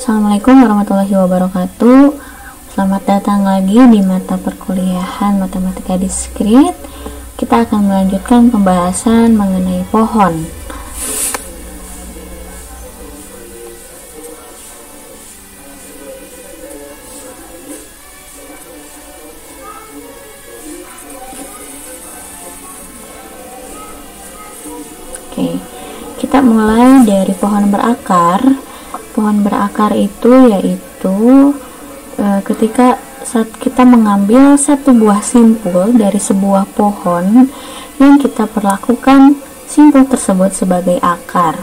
Assalamualaikum warahmatullahi wabarakatuh. Selamat datang lagi di mata perkuliahan Matematika Diskrit. Kita akan melanjutkan pembahasan mengenai pohon. Oke, kita mulai dari pohon berakar. Pohon berakar itu yaitu ketika saat kita mengambil satu buah simpul dari sebuah pohon yang kita perlakukan simpul tersebut sebagai akar,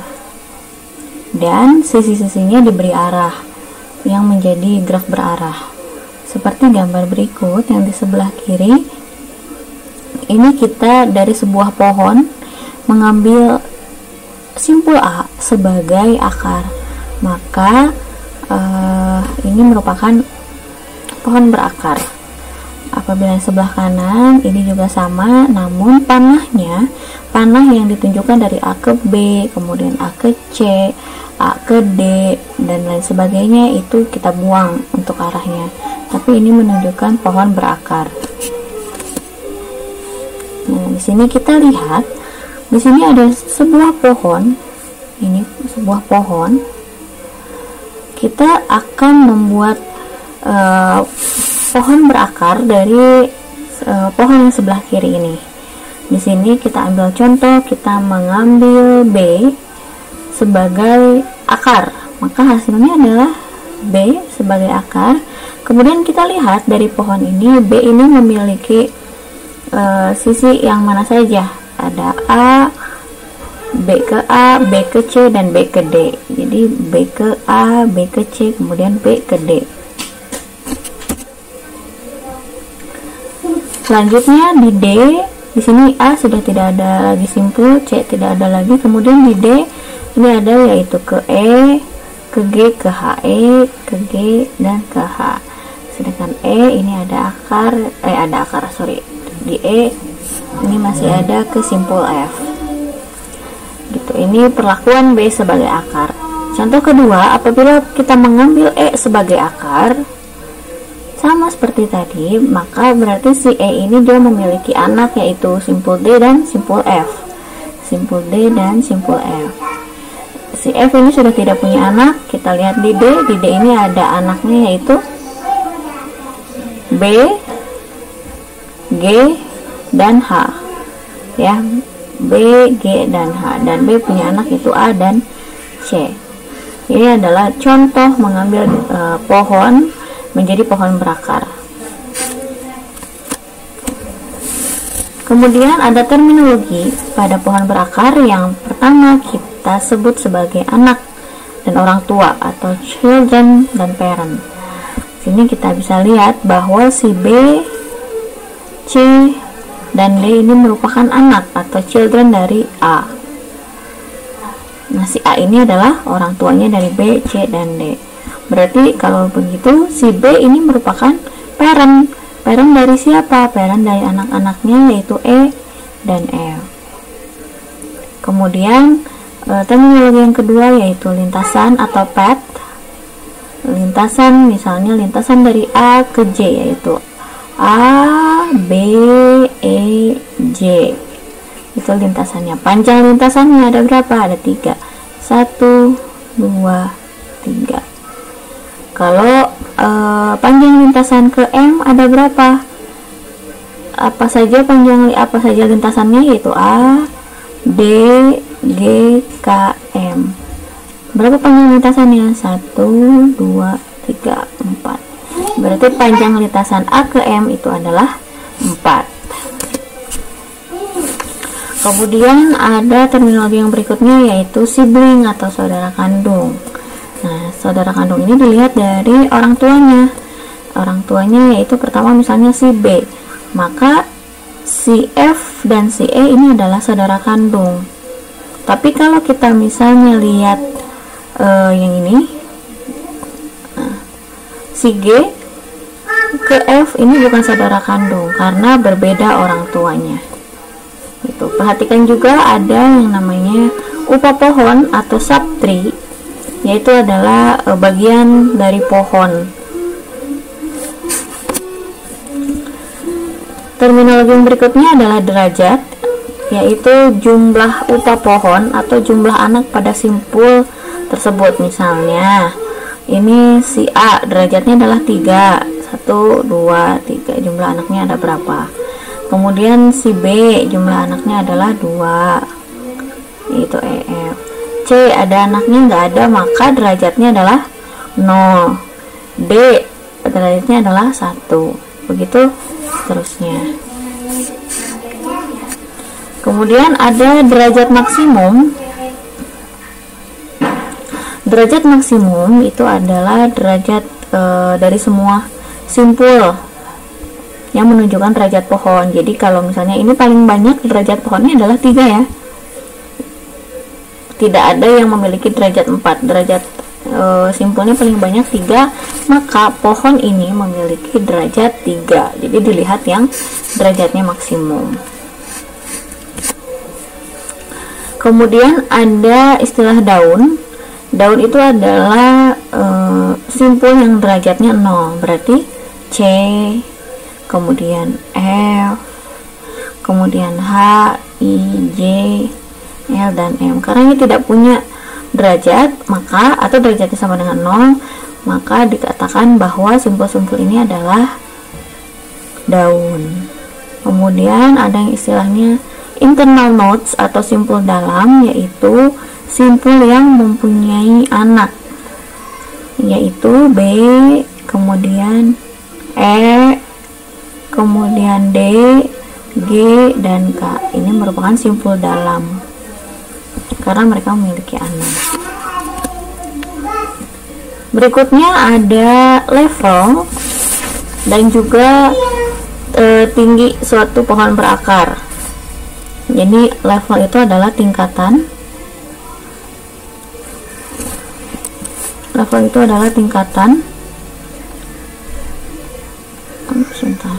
dan sisi-sisinya diberi arah yang menjadi graf berarah seperti gambar berikut yang di sebelah kiri. Ini kita dari sebuah pohon mengambil simpul A sebagai akar, maka ini merupakan pohon berakar. Apabila yang sebelah kanan ini juga sama, namun panah yang ditunjukkan dari A ke B, kemudian A ke C, A ke D, dan lain sebagainya itu kita buang untuk arahnya. Tapi ini menunjukkan pohon berakar. Nah, di sini kita lihat, di sini ada sebuah pohon. Ini sebuah pohon. Kita akan membuat pohon berakar dari pohon yang sebelah kiri ini. Di sini kita ambil contoh, kita mengambil B sebagai akar, maka hasilnya adalah B sebagai akar. Kemudian kita lihat dari pohon ini, B ini memiliki sisi yang mana saja. Ada A, B ke A, B ke C, dan B ke D. Jadi B ke A, B ke C, kemudian B ke D. Selanjutnya di D, di sini A sudah tidak ada lagi simpul, C tidak ada lagi. Kemudian di D ini ada yaitu ke E, ke G, ke H, E, ke G, dan ke H. Sedangkan E ini ada akar, di E ini masih ada ke simpul F. Gitu. Ini perlakuan B sebagai akar. Contoh kedua, apabila kita mengambil E sebagai akar, sama seperti tadi, maka berarti si E ini dia memiliki anak yaitu simpul D dan simpul F. Simpul D dan simpul F. Si F ini sudah tidak punya anak. Kita lihat di D. Di D ini ada anaknya yaitu B, G, dan H. Ya, B, G, dan H, dan B punya anak yaitu A dan C. Ini adalah contoh mengambil pohon menjadi pohon berakar. Kemudian ada terminologi pada pohon berakar. Yang pertama kita sebut sebagai anak dan orang tua atau children dan parent. Sini kita bisa lihat bahwa si B, C, dan D ini merupakan anak atau children dari A. Nah, si A ini adalah orang tuanya dari B, C, dan D. Berarti kalau begitu si B ini merupakan parent. Parent dari siapa? Parent dari anak-anaknya yaitu E dan F. Kemudian terminologi yang kedua yaitu lintasan atau path. Lintasan, misalnya lintasan dari A ke J yaitu A, B, E, J. Itu lintasannya. Panjang lintasannya ada berapa? Ada 3. 1, 2, 3. Kalau panjang lintasan ke M ada berapa? Apa saja lintasannya yaitu A, D, G, K, M. Berapa panjang lintasannya? 1, 2, 3, 4. Berarti panjang lintasan A ke M itu adalah 4. Kemudian ada terminologi yang berikutnya yaitu sibling atau saudara kandung. Nah, saudara kandung ini dilihat dari orang tuanya. Orang tuanya yaitu pertama misalnya si B, maka si F dan si E ini adalah saudara kandung. Tapi kalau kita misalnya lihat yang ini, si G ke F ini bukan saudara kandung karena berbeda orang tuanya. Perhatikan juga ada yang namanya upa pohon atau subtree yaitu adalah bagian dari pohon. Terminologi yang berikutnya adalah derajat, yaitu jumlah upah pohon atau jumlah anak pada simpul tersebut. Misalnya ini si A, derajatnya adalah 3, 1, 2, 3, jumlah anaknya ada berapa. Kemudian si B, jumlah anaknya adalah 2, yaitu EF. C, ada anaknya nggak ada, maka derajatnya adalah 0. D, derajatnya adalah 1, begitu seterusnya. Kemudian ada derajat maksimum. Derajat maksimum itu adalah derajat dari semua simpul yang menunjukkan derajat pohon. Jadi kalau misalnya ini paling banyak derajat pohonnya adalah 3 ya. Tidak ada yang memiliki derajat 4. Derajat simpulnya paling banyak 3, maka pohon ini memiliki derajat 3. Jadi dilihat yang derajatnya maksimum. Kemudian ada istilah daun. Daun itu adalah simpul yang derajatnya 0, berarti C, kemudian F, kemudian H, I, J, L, dan M. Karena ini tidak punya derajat, maka atau derajatnya sama dengan 0, maka dikatakan bahwa simpul-simpul ini adalah daun. Kemudian ada yang istilahnya internal nodes atau simpul dalam, yaitu simpul yang mempunyai anak, yaitu B, kemudian E, kemudian D, G, dan K. Ini merupakan simpul dalam karena mereka memiliki anak. Berikutnya ada level dan juga tinggi suatu pohon berakar. Jadi level itu adalah tingkatan. Level itu adalah tingkatan. Sebentar.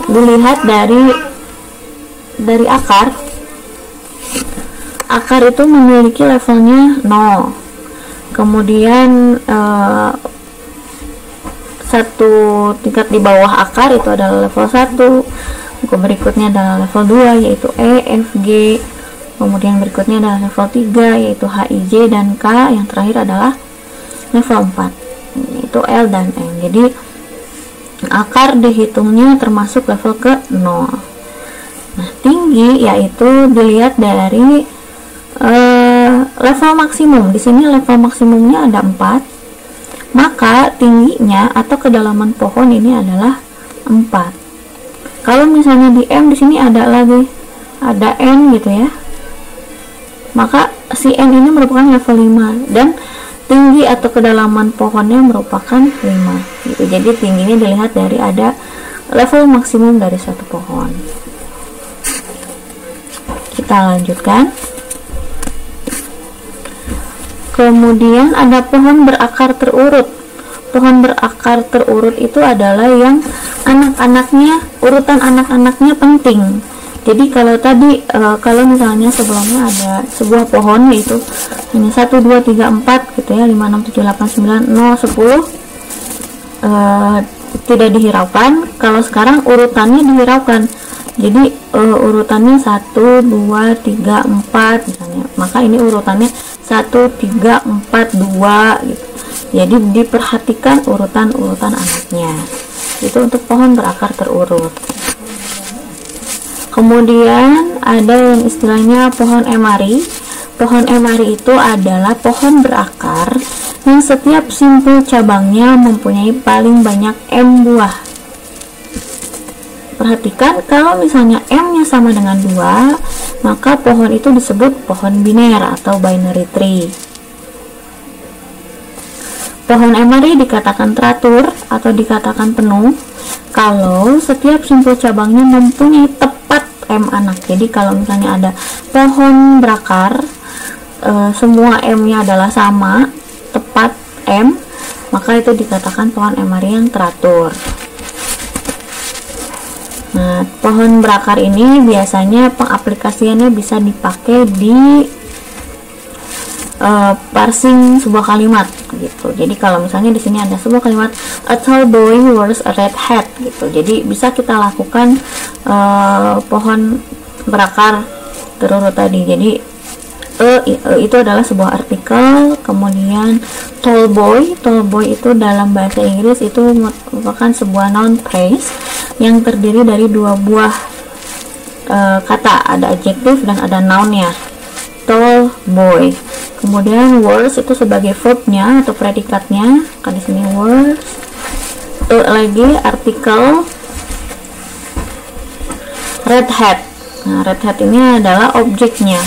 Dilihat dari akar. Akar itu memiliki levelnya 0. Kemudian satu tingkat di bawah akar itu adalah level 1. Berikutnya adalah level 2, yaitu E, F, G. Kemudian berikutnya adalah level 3, yaitu H, I, J, dan K. Yang terakhir adalah level 4, yaitu L dan M. Jadi akar dihitungnya termasuk level ke 0. Nah, tinggi yaitu dilihat dari level maksimum. Di sini level maksimumnya ada 4. Maka tingginya atau kedalaman pohon ini adalah 4. Kalau misalnya di M, di sini ada lagi ada N gitu ya, maka si N ini merupakan level 5 dan tinggi atau kedalaman pohonnya merupakan 5 gitu. Jadi tingginya dilihat dari ada level maksimum dari satu pohon. Kita lanjutkan. Kemudian ada pohon berakar terurut. Pohon berakar terurut itu adalah yang anak-anaknya, urutan anak-anaknya penting. Jadi kalau tadi kalau misalnya sebelumnya ada sebuah pohon yaitu ini 1, 2, 3, 4 gitu ya, 5, 6, 7, 8, 9, 0, 10 tidak dihiraukan. Kalau sekarang urutannya dihiraukan. Jadi urutannya 1, 2, 3, 4 misalnya. Maka ini urutannya 1, 3, 4, 2 gitu. Jadi diperhatikan urutan-urutan anaknya. Itu untuk pohon berakar terurut. Kemudian ada yang istilahnya pohon emari. Pohon emari itu adalah pohon berakar yang setiap simpul cabangnya mempunyai paling banyak M buah. Perhatikan, kalau misalnya M-nya sama dengan 2, maka pohon itu disebut pohon biner atau binary tree. Pohon emari dikatakan teratur atau dikatakan penuh kalau setiap simpul cabangnya mempunyai tepat M anak. Jadi kalau misalnya ada pohon berakar, semua M-nya adalah sama, tepat M, maka itu dikatakan pohon emari yang teratur. Nah, pohon berakar ini biasanya pengaplikasiannya bisa dipakai di parsing sebuah kalimat gitu. Jadi kalau misalnya di sini ada sebuah kalimat a tall boy wears a red hat gitu. Jadi bisa kita lakukan pohon berakar terurut tadi. Jadi itu adalah sebuah artikel, kemudian tall boy itu dalam bahasa Inggris itu merupakan sebuah noun phrase yang terdiri dari dua buah kata, ada adjektif dan ada noun-nya. Tall boy. Kemudian wears itu sebagai verbnya atau predikatnya, kan di sini wears. Lagi artikel red hat. Nah, red hat ini adalah objeknya,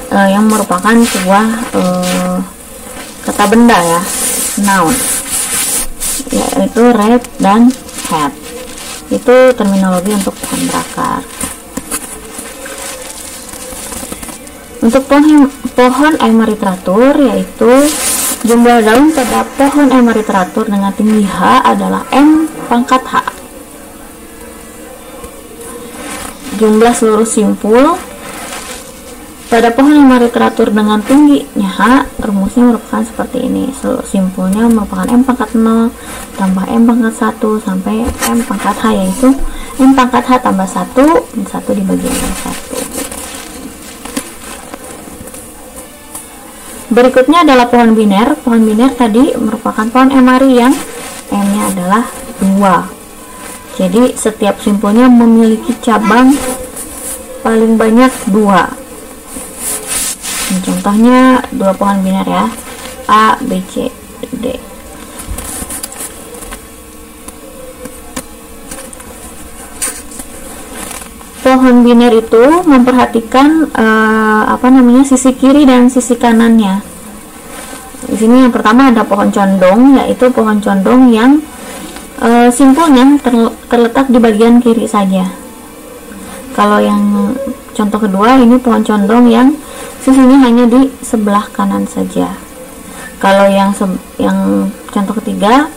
yang merupakan sebuah kata benda ya, noun, yaitu red dan hat. Itu terminologi untuk pohon berakar. Untuk pohon emeriteratur, yaitu jumlah daun pada pohon emeriteratur dengan tinggi H adalah M pangkat H. Jumlah seluruh simpul pada pohon emeriteratur dengan tingginya H, rumusnya merupakan seperti ini. Seluruh simpulnya merupakan M pangkat 0 tambah M pangkat 1 sampai M pangkat H, yaitu M pangkat H tambah 1, dan 1 dibagi dengan 1. Berikutnya adalah pohon biner. Pohon biner tadi merupakan pohon emari yang M-nya adalah 2. Jadi setiap simpulnya memiliki cabang paling banyak 2. Ini contohnya dua pohon biner ya, A, B, C, D. Pohon biner itu memperhatikan sisi kiri dan sisi kanannya. Di sini yang pertama ada pohon condong, yaitu pohon condong yang simpulnya terletak di bagian kiri saja. Kalau yang contoh kedua, ini pohon condong yang sisinya hanya di sebelah kanan saja. Kalau yang contoh ketiga,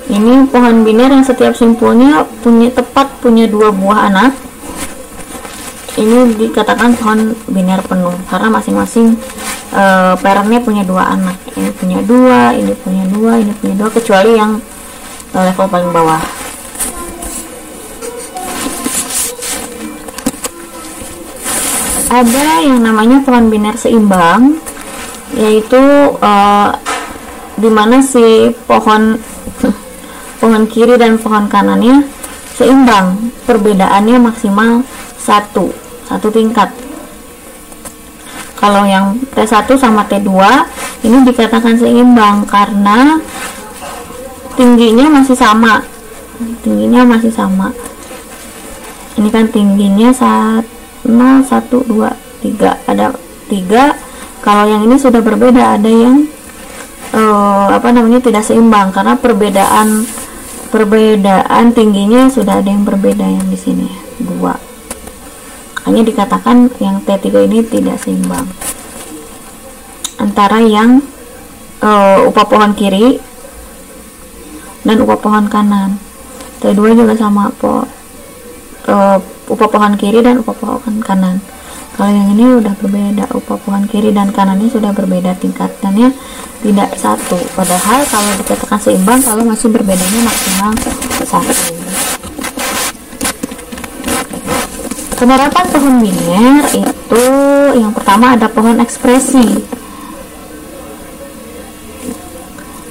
ini pohon biner yang setiap simpulnya punya 2 buah anak. Ini dikatakan pohon biner penuh karena masing-masing parentnya punya 2 anak. Ini punya 2, ini punya 2, ini punya 2, kecuali yang level paling bawah. Ada yang namanya pohon biner seimbang, yaitu dimana si pohon kiri dan pohon kanannya seimbang, perbedaannya maksimal satu tingkat. Kalau yang T1 sama T2 ini dikatakan seimbang karena tingginya masih sama. Ini kan tingginya 0, 1, 2, 3, ada 3. Kalau yang ini sudah berbeda, ada yang tidak seimbang karena perbedaan tingginya sudah ada yang berbeda, yang di sini 2. Hanya dikatakan yang T3 ini tidak seimbang antara yang upah pohon kiri dan upah pohon kanan. T2 juga sama, upah pohon kiri dan upah pohon kanan. Kalau yang ini udah berbeda, upah pohon kiri dan kanannya sudah berbeda tingkatannya, tidak satu. Padahal kalau dikatakan seimbang kalau masih berbedanya maksimal 1. Penerapan pohon biner itu yang pertama ada pohon ekspresi.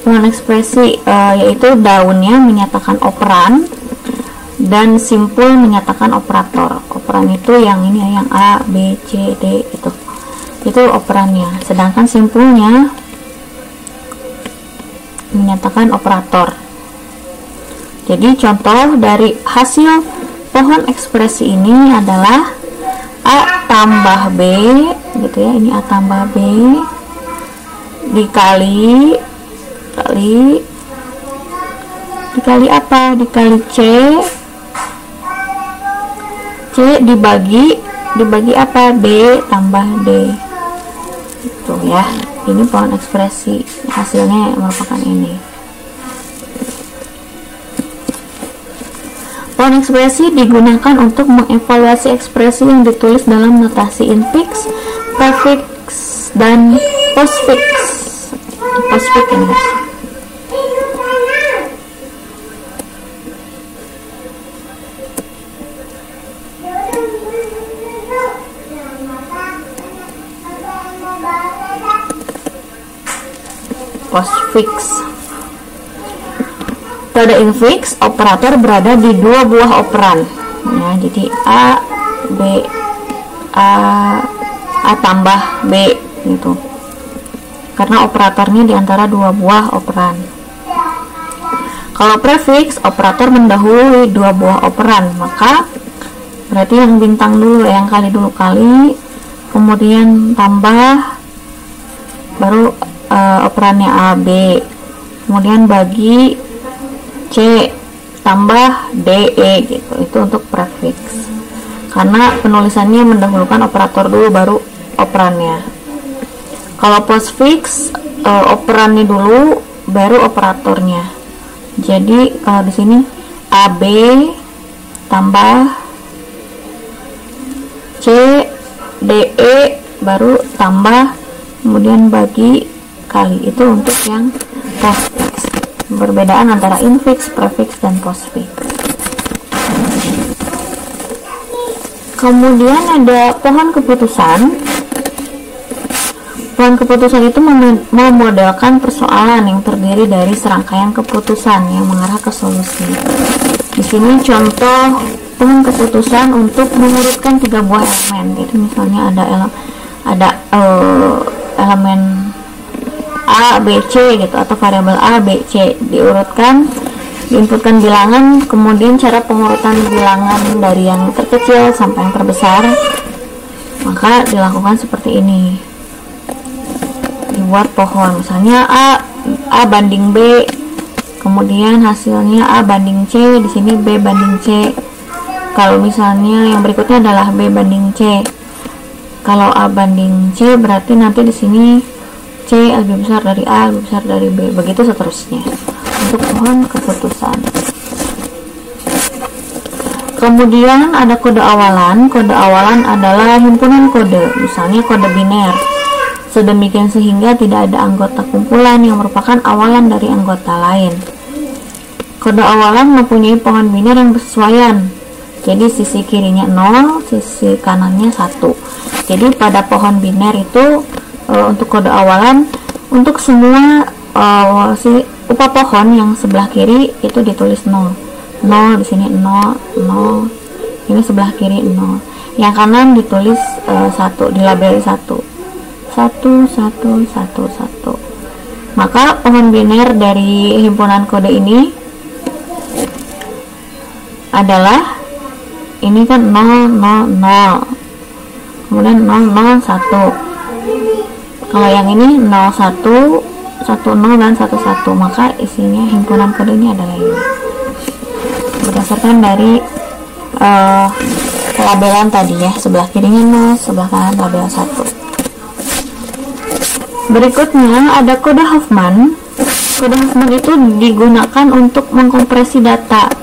Pohon ekspresi yaitu daunnya menyatakan operan dan simpul menyatakan operator. Operan itu yang ini, yang A, B, C, D itu operannya. Sedangkan simpulnya menyatakan operator. Jadi contoh dari hasil pohon ekspresi ini adalah A tambah B gitu ya. Ini A tambah B dikali apa? Dikali C dibagi apa? B tambah D. Itu ya. Ini pohon ekspresi, hasilnya merupakan ini. Pohon ekspresi digunakan untuk mengevaluasi ekspresi yang ditulis dalam notasi infix, prefix, dan postfix. Postfix ini. Postfix. Pada infix, operator berada di dua buah operan. Ya, jadi A tambah B gitu. Karena operatornya di antara dua buah operan. Kalau prefix, operator mendahului dua buah operan, maka berarti yang bintang dulu, yang kali dulu kali, kemudian tambah, baru operannya A, B, kemudian bagi C, tambah D, E gitu. Itu untuk prefix. Karena penulisannya mendahulukan operator dulu baru operannya. Kalau postfix, operannya dulu baru operatornya. Jadi kalau di sini AB tambah C, DE baru tambah, kemudian bagi kali. Itu untuk yang postfix. Perbedaan antara infix, prefix, dan postfix. Kemudian ada pohon keputusan. Pohon keputusan itu memodelkan persoalan yang terdiri dari serangkaian keputusan yang mengarah ke solusi. Di sini contoh pohon keputusan untuk mengurutkan 3 buah elemen. Jadi misalnya ada elemen A, B, C gitu, atau variabel A, B, C diurutkan, diinputkan bilangan, kemudian cara pengurutan bilangan dari yang terkecil sampai yang terbesar, maka dilakukan seperti ini. Dibuat pohon, misalnya A banding B, kemudian hasilnya A banding C, di sini B banding C. Kalau misalnya yang berikutnya adalah B banding C, kalau A banding C berarti nanti di sini C lebih besar dari A, lebih besar dari B, begitu seterusnya untuk pohon keputusan. Kemudian ada kode awalan. Kode awalan adalah himpunan kode, misalnya kode biner, sedemikian sehingga tidak ada anggota kumpulan yang merupakan awalan dari anggota lain. Kode awalan mempunyai pohon biner yang bersesuaian, jadi sisi kirinya 0, sisi kanannya 1. Jadi pada pohon biner itu untuk kode awalan, untuk semua upah pohon yang sebelah kiri itu ditulis 0, di sini 0, ini sebelah kiri 0, yang kanan ditulis 1, dilabeli 1. Maka pohon biner dari himpunan kode ini adalah ini kan 0, kemudian 0, 1. Kalau yang ini 01, 10, dan 11, maka isinya himpunan kode ini adalah ini. Berdasarkan dari pelabelan tadi ya, sebelah kirinya 0, sebelah kanan label 1. Berikutnya ada kode Huffman. Kode Huffman itu digunakan untuk mengkompresi data.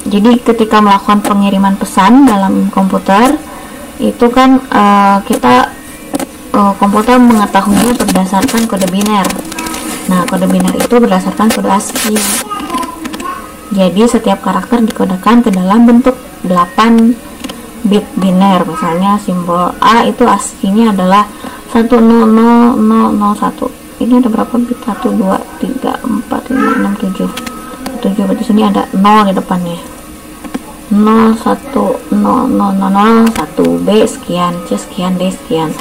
Jadi ketika melakukan pengiriman pesan dalam komputer, itu kan komputer mengetahuinya berdasarkan kode biner. Nah, kode biner itu berdasarkan kode ASCII. Jadi setiap karakter dikodekan ke dalam bentuk 8 bit biner. Misalnya simbol A itu ASCII-nya adalah 100001. Ini ada berapa bit? 1, 2, 3, 4, 5, 6, 7. 7 berarti sini ada 0 di depannya. 0, 1, 0, 0, 0, 0, 1, B sekian, C sekian, D sekian.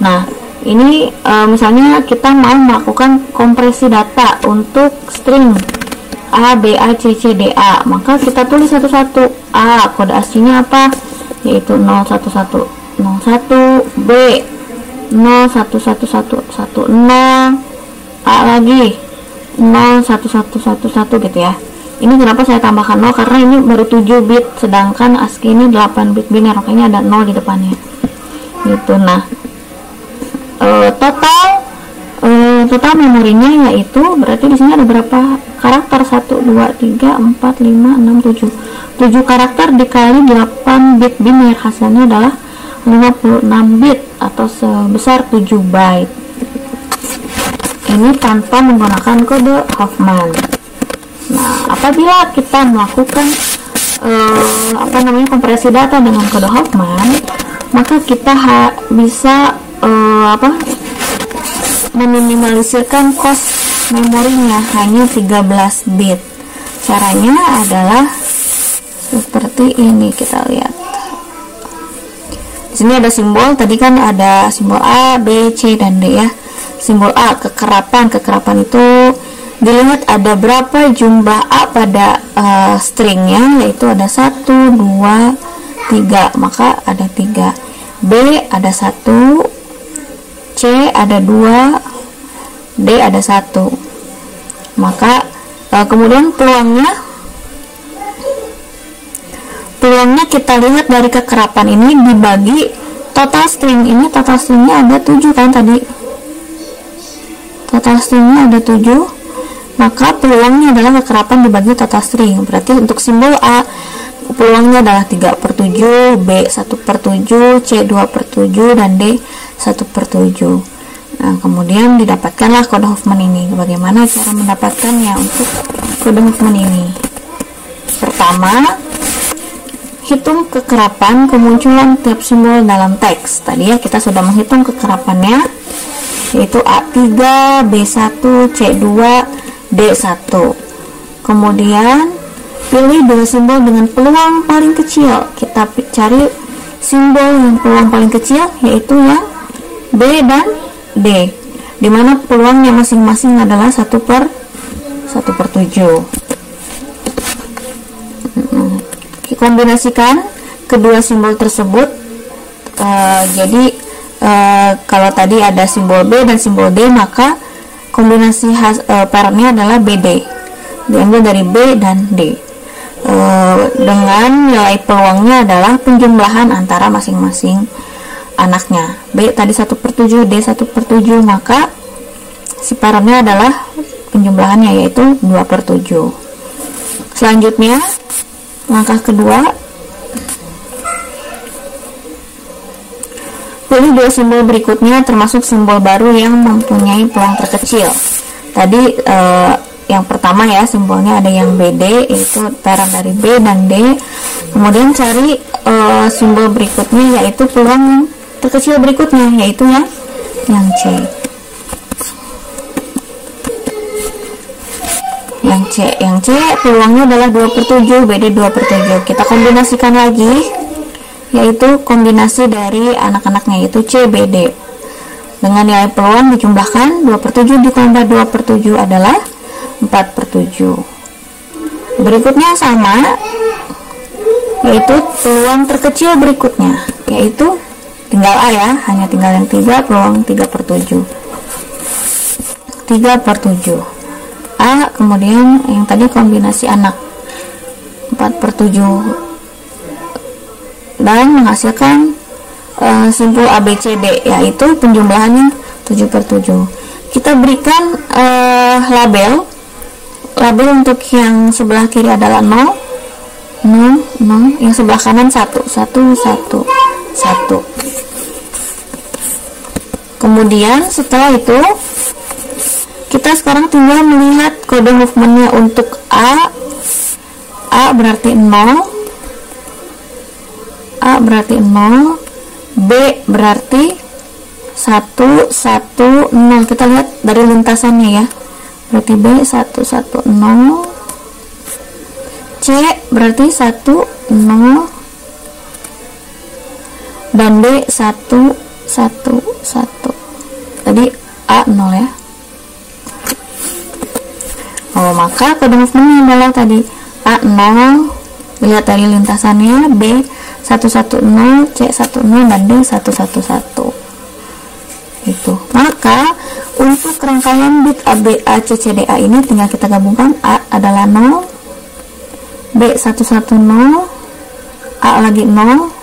Nah, ini misalnya kita mau melakukan kompresi data untuk string A, B, A, C, C, D, A, maka kita tulis satu-satu. A, kode ASCII-nya apa? Yaitu 0101, 01, B 011110, A lagi 01111 gitu ya. Ini kenapa saya tambahkan 0, karena ini baru 7 bit, sedangkan ASCII ini 8 bit biner, makanya ada 0 di depannya gitu. Nah, total memorinya yaitu berarti di sini ada berapa karakter? 1, 2, 3, 4, 5, 6, 7 karakter dikali 8 bit biner, hasilnya adalah 56 bit atau sebesar 7 byte. Ini tanpa menggunakan kode Huffman. Nah, apabila kita melakukan kompresi data dengan kode Huffman, maka kita bisa meminimalisirkan kos memorinya hanya 13 bit. Caranya adalah seperti ini, kita lihat. Di sini ada simbol, tadi kan ada simbol A, B, C, dan D ya. Simbol A, kekerapan itu dilihat ada berapa jumlah A pada stringnya, yaitu ada 1, 2, 3, maka ada 3. B ada 1, C ada 2, D ada 1. Maka kemudian peluangnya kita lihat dari kekerapan ini dibagi total string. Ini total stringnya ada 7 kan tadi. Total stringnya ada 7. Maka peluangnya adalah kekerapan dibagi total string. Berarti untuk simbol A peluangnya adalah 3/7, B 1/7, C 2/7, dan D 1/7. Nah, kemudian didapatkanlah kode Huffman ini. Bagaimana cara mendapatkannya untuk kode Huffman ini? Pertama, hitung kekerapan kemunculan tiap simbol dalam teks. Tadi ya kita sudah menghitung kekerapannya, yaitu A3, B1, C2, D1. Kemudian pilih dua simbol dengan peluang paling kecil. Kita cari simbol yang peluang paling kecil, yaitu yang B dan D, dimana peluangnya masing-masing adalah 1/7. Kombinasikan kedua simbol tersebut. Jadi kalau tadi ada simbol B dan simbol D, maka kombinasi parentnya adalah BD, diambil dari B dan D, dengan nilai peluangnya adalah penjumlahan antara masing-masing anaknya. B tadi 1/7, D 1/7, maka si parentnya adalah penjumlahannya, yaitu 2/7. Selanjutnya langkah kedua, pilih dua simbol berikutnya termasuk simbol baru yang mempunyai peluang terkecil. Tadi yang pertama ya, simbolnya ada yang BD, yaitu parent dari B dan D. Kemudian cari simbol berikutnya, yaitu peluang yang terkecil berikutnya, yaitu yang C. Yang C peluangnya adalah 2/7, BD 2/7. Kita kombinasikan lagi, yaitu kombinasi dari anak-anaknya, yaitu C, BD. Dengan nilai peluang dijumlahkan, 2/7 ditambah 2/7 adalah 4/7. Berikutnya sama, yaitu peluang terkecil berikutnya, yaitu tinggal A ya, hanya tinggal yang 3, peluang 3/7. 3/7 A, kemudian yang tadi kombinasi anak 4/7 dan menghasilkan simpul ABCD, yaitu penjumlahannya 7/7. Kita berikan label untuk yang sebelah kiri adalah 0, 0, yang sebelah kanan 1, 1, 1, 1. Kemudian setelah itu kita sekarang tinggal melihat kode Huffman-nya untuk A berarti 0, A berarti 0, B berarti 1, 1, 0. Kita lihat dari lintasannya ya, berarti B 1, 1, 0, C berarti 1, 0, dan D 1, 1, 1. Tadi A 0 ya. Maka kode Huffman adalah tadi A0, lihat dari lintasannya, B 110, C 10, dan D 111. Itu. Maka untuk rangkaian bit A, B, A, C, C, D, A ini tinggal kita gabungkan. A adalah 0, B 110, A lagi 0,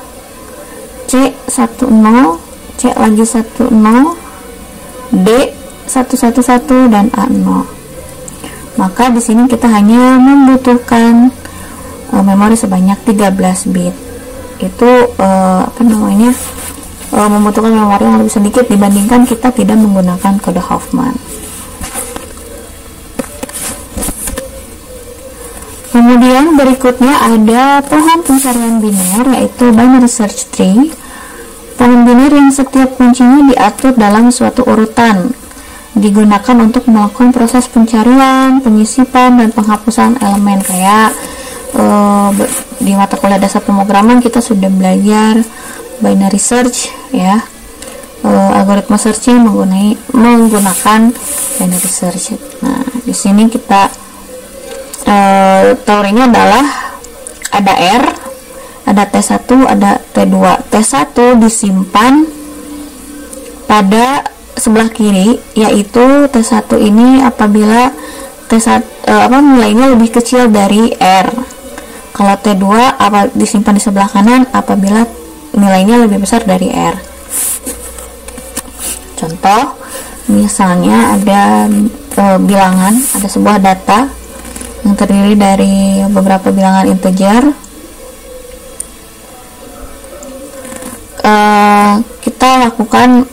C 10, C lagi 10, D 111, dan A 0. Maka di sini kita hanya membutuhkan memori sebanyak 13 bit. Itu membutuhkan memori yang lebih sedikit dibandingkan kita tidak menggunakan kode Huffman. Kemudian berikutnya ada pohon pencarian biner, yaitu binary search tree. Pohon biner yang setiap kuncinya diatur dalam suatu urutan, digunakan untuk melakukan proses pencarian, penyisipan, dan penghapusan elemen. Kayak di mata kuliah dasar pemrograman kita sudah belajar binary search ya, algoritma searching menggunakan binary search. Nah, di sini kita teorinya adalah ada R, ada T1, ada T2. T1 disimpan pada sebelah kiri, yaitu T1 ini apabila T1 nilainya lebih kecil dari R. Kalau T2 disimpan di sebelah kanan apabila nilainya lebih besar dari R. Contoh, misalnya ada bilangan, ada sebuah data yang terdiri dari beberapa bilangan integer. Kita lakukan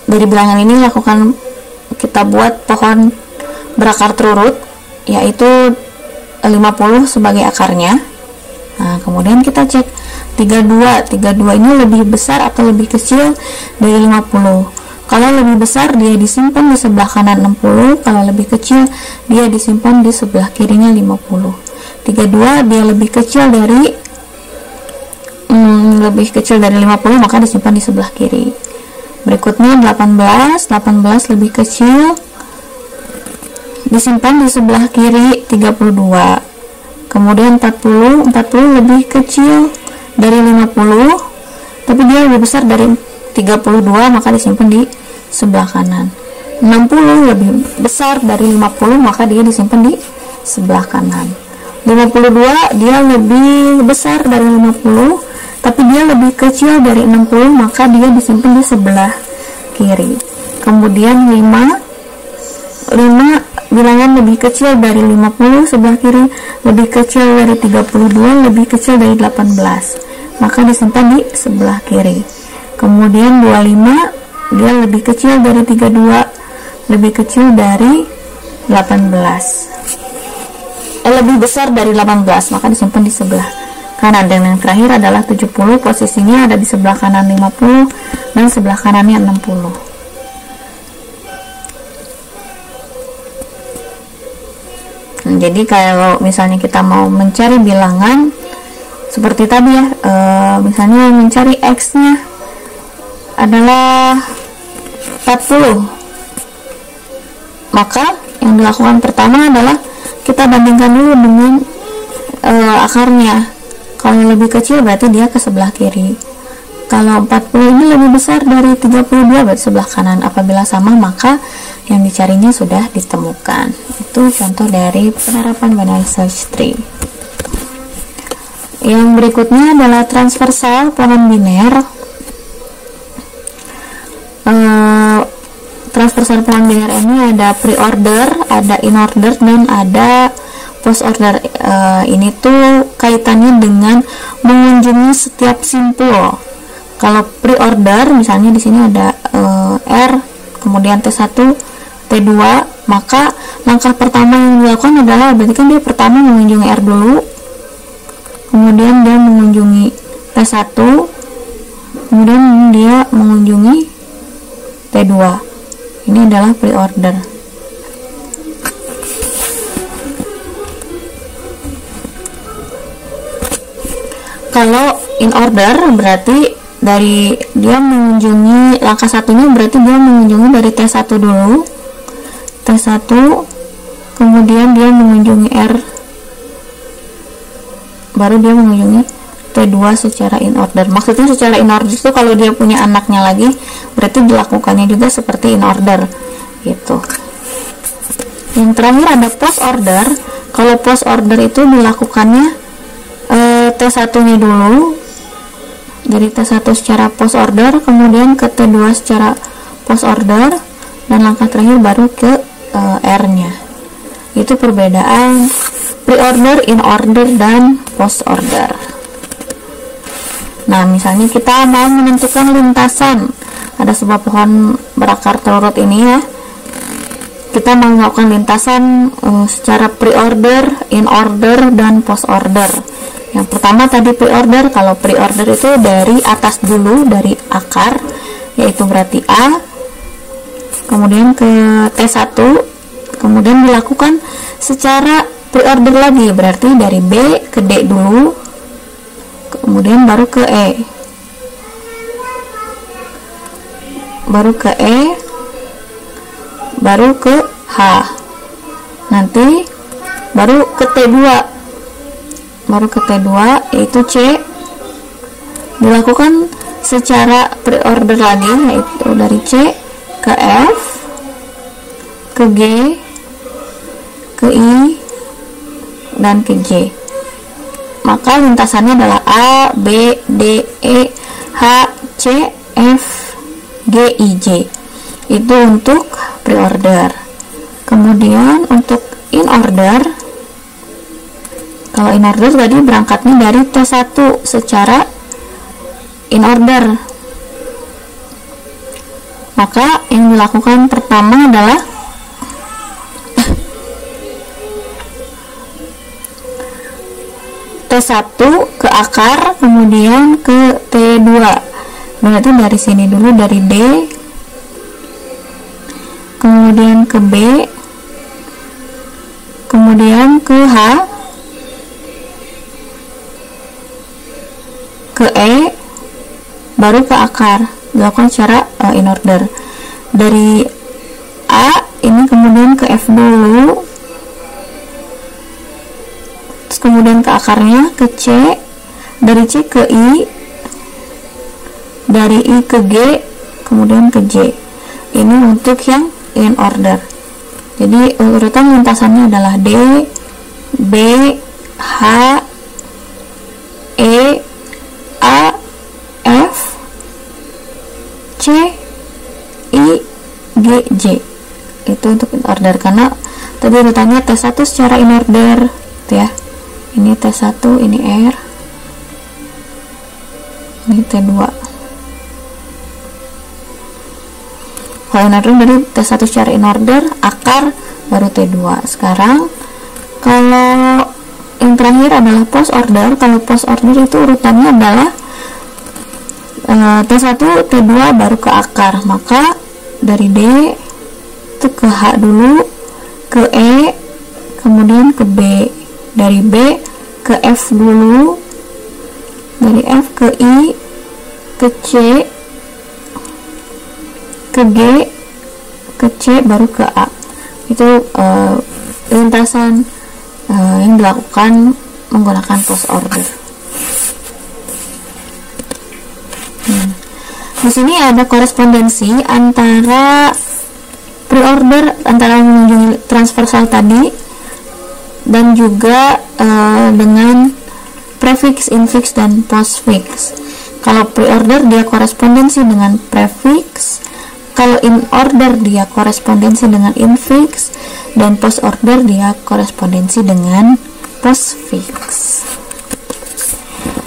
dari bilangan ini kita buat pohon berakar terurut, yaitu 50 sebagai akarnya. Nah, kemudian kita cek 32 ini lebih besar atau lebih kecil dari 50. Kalau lebih besar dia disimpan di sebelah kanan 60, kalau lebih kecil dia disimpan di sebelah kirinya 50. 32 dia lebih kecil dari 50, maka disimpan di sebelah kiri. Berikutnya 18 lebih kecil, disimpan di sebelah kiri 32. Kemudian 40 lebih kecil dari 50, tapi dia lebih besar dari 32, maka disimpan di sebelah kanan. 60 lebih besar dari 50, maka dia disimpan di sebelah kanan. 52 dia lebih besar dari 50, tapi dia lebih kecil dari 60, maka dia disimpan di sebelah kiri. Kemudian 5 bilangan lebih kecil dari 50 sebelah kiri, lebih kecil dari 32, lebih kecil dari 18, maka disimpan di sebelah kiri. Kemudian 25 dia lebih kecil dari 32, lebih kecil dari 18, lebih besar dari 18, maka disimpan di sebelah kanan. Dan yang terakhir adalah 70, posisinya ada di sebelah kanan 50 dan sebelah kanannya 60. Jadi kalau misalnya kita mau mencari bilangan seperti tadi ya, misalnya mencari X nya adalah 40, maka yang dilakukan pertama adalah kita bandingkan dulu dengan akarnya. Kalau lebih kecil berarti dia ke sebelah kiri. Kalau 40 ini lebih besar dari 32 berarti sebelah kanan. Apabila sama, maka yang dicarinya sudah ditemukan. Itu contoh dari penerapan binary search tree. Yang berikutnya adalah transversal pohon biner. Transversal pohon biner ini ada pre-order, ada in-order, dan ada post-order. Ini tuh kaitannya dengan mengunjungi setiap simpul. Kalau pre-order, misalnya di sini ada R, kemudian T1, T2, maka langkah pertama yang dilakukan adalah berarti kan dia pertama mengunjungi R dulu, kemudian dia mengunjungi T1, kemudian dia mengunjungi T2. Ini adalah pre-order. Kalau in order berarti dari dia mengunjungi langkah satunya, berarti dia mengunjungi dari T1 dulu, T1, kemudian dia mengunjungi R, baru dia mengunjungi T2 secara in order. Maksudnya secara in order itu kalau dia punya anaknya lagi, berarti dilakukannya juga seperti in order gitu. Yang terakhir ada post order. Kalau post order itu dilakukannya T1 nya dulu, dari T1 secara post order, kemudian ke T2 secara post order, dan langkah terakhir baru ke R nya. Itu perbedaan pre-order, in order, dan post order. Nah, misalnya kita mau menentukan lintasan, ada sebuah pohon berakar terurut ini ya, kita mau melakukan lintasan secara pre-order, in-order, dan post-order. Yang pertama tadi pre-order. Kalau pre-order itu dari atas dulu, dari akar, yaitu berarti A, kemudian ke T1, kemudian dilakukan secara pre-order lagi, berarti dari B ke D dulu, kemudian baru ke E, baru ke E, baru ke H, nanti baru ke T2, baru ke T2 yaitu C, dilakukan secara pre-order lagi, yaitu dari C ke F, ke G, ke I, dan ke J. Maka lintasannya adalah A, B, D, E, H, C, F, G, I, J. Itu untuk pre-order. Kemudian untuk in-order, kalau in-order tadi berangkatnya dari T1 secara in-order. Maka yang dilakukan pertama adalah T1 ke akar, kemudian ke T2. Berarti dari sini dulu, dari D, kemudian ke B, kemudian ke H, ke E, baru ke akar. Dilakukan secara in order. Dari A ini kemudian ke F dulu, terus kemudian ke akarnya ke C, dari C ke I, dari I ke G, kemudian ke J. Ini untuk yang in order. Jadi urutan lintasannya adalah D, B, H, E, A, F, C, I, G, J. Itu untuk in order, karena tadi urutannya T1 secara in order gitu ya. Ini T1, ini R, ini T2. Kalau in order dari T1 secara in order, akar, baru T2. Sekarang kalau yang terakhir adalah post order. Kalau post order itu urutannya adalah T1, T2, baru ke akar. Maka dari D itu ke H dulu, ke E, kemudian ke B, dari B ke F dulu, dari F ke I, ke C, ke G, ke C, baru ke A. Itu lintasan yang dilakukan menggunakan post order. Di sini ada korespondensi antara pre-order, antara mengunjungi transversal tadi, dan juga dengan prefix, infix, dan postfix. Kalau pre-order dia korespondensi dengan prefix, kalau in order dia korespondensi dengan infix, dan post order dia korespondensi dengan postfix.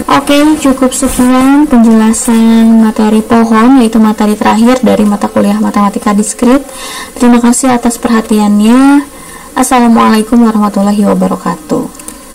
Oke, cukup sekian penjelasan materi pohon, yaitu materi terakhir dari mata kuliah Matematika Diskrit. Terima kasih atas perhatiannya. Assalamualaikum warahmatullahi wabarakatuh.